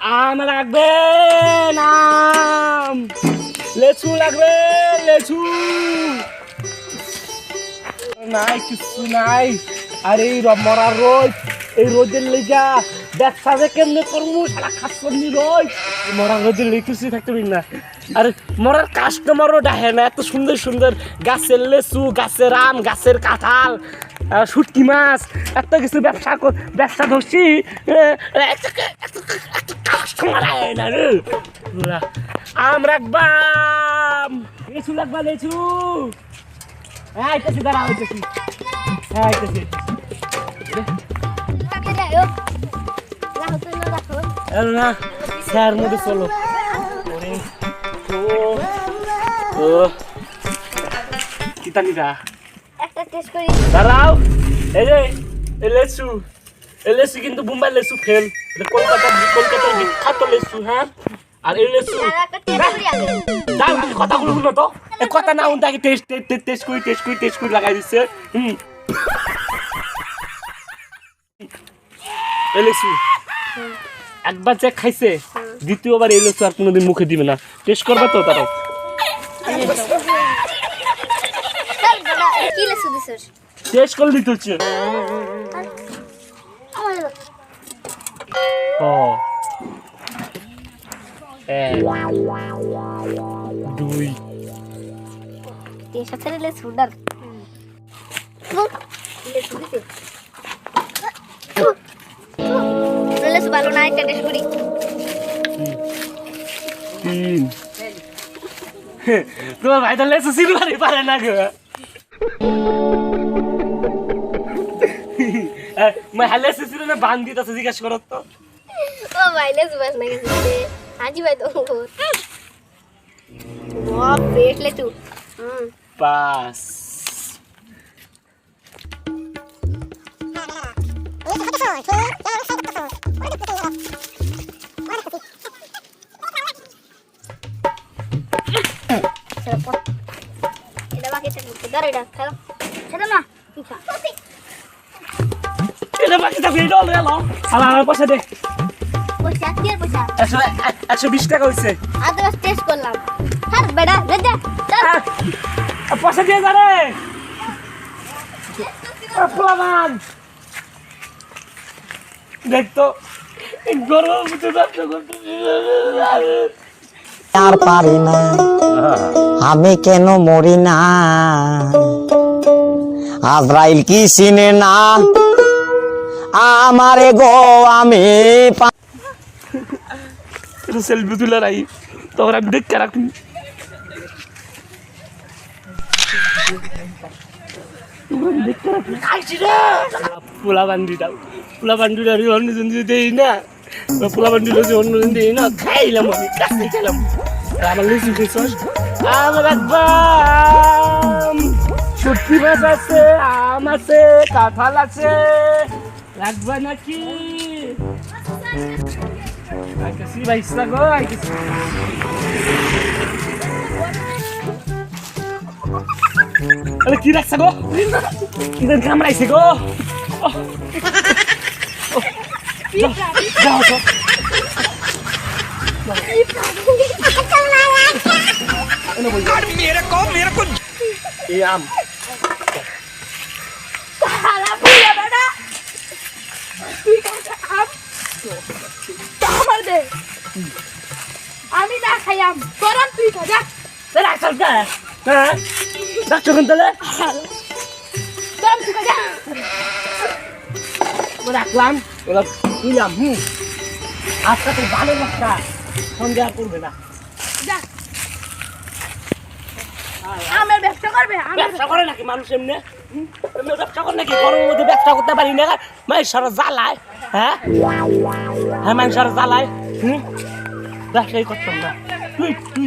আম লাগবে নাম লেচু লাগবে লেচু নাই কিছু নাই। আর এই মরার রোদ এই রোদের লেগা ব্যবসা যে কেমনে করবো সারা খাস করনি রোদ মরার রোদের লেগে কিছুই থাকতে পারি না। আর মরার কাস্টমারও ডাহে না। এত সুন্দর সুন্দর গাছের লেচু গাছের আম গাছের কাঁঠাল শুটকি মাছ এত কিছু ব্যবসা ধরছি কাস্টমার আয় না রে। আম রাখবাম লেচু রাখবা লেচু হ্যাঁ আইতেছি দাঁড়া হইতেছি হ্যাঁ আইতেছি না স্যার মধ্যে চলো কিতানিটা একটা টেস্ট করি দাঁড়াও। এই যে লেচু কিন্তু বোম্বাই লেচু ফেল কলকাতার বিখ্যাত লেচু। হ্যাঁ আর এই লেচু দাও আমি কথাগুলো শুনো তো কথা না উনটাকে টেস্ট করি লাগাই দিচ্ছে। এই লেচু একবার যে খাইছে দ্বিতীয়বার এই লেচু আর কোনোদিন মুখে দিবে না। টেস্ট করবে তো তারাও টেস্ট করে দিতে হচ্ছে। দুই ভালো না একটা টেস্ট করি তিন তোমার ভাই তো লেচু সিলভারই পারে না গো লেচু ছিল না বান দিতে জিজ্ঞেস করো তো ও ভাই লেচু বাস না গেছে হাজি ভাই তো বাপ পেট লেচু পাস এটা বাকি থাকবে ধর এটা খেলো খেলো না পিছা এটা বাকি থাকবে এটা অলরে লো আমার পয়সা দে পয়সা কি পয়সা 120 টাকা হইছে আদর টেস্ট করলাম হ্যাঁ বেটা যা পয়সা দিয়ে যা রে প্রমাণ দেখ তো গরম ভিতরে ব্যবসা করতে আর পারি না আমি কেন মরি না আজরাইল কি চিনে না আমারে গো আমি সেলফি তুলে রাই তখন আমি দেখতে রাখি পোলা বান্ডিটা অন্যজন দেই না পোলা বান্ডিটা অন্যজন দেই না খাইলাম আমি কাছে খেলাম আমার লিচু খেয়েছ আমার একদম সত্যি মাছ আছে আম আছে কাঁঠাল আছে রাখবা নাকি আইতেছি ভাইসা গো আইতেছি আরে কি রাখছা গো ইদার কামড়াইছে গো যাও তো मेरे को ये आम साला भूया बेटा তুই কাছে আম আমার দে আমি না খাইয়াম তোরা তুই খা যা তোরা চল যা হ্যাঁ ডাক্তার কোন তলে তোরা তুই খা যা রাখলাম ওরা নিলাম আজকে তো ভালো একটা সন্ধ্যা করবে না যা আমার ব্যবসা করবে ব্যবসা করে নাকি মানুষ এমনি ব্যবসা করে নাকি গরমের মধ্যে ব্যবসা করতে পারি না মানুষ সারা জ্বালায় হ্যাঁ হ্যাঁ মানুষ সারা জ্বালায় ব্যবসাই করতাম না তুই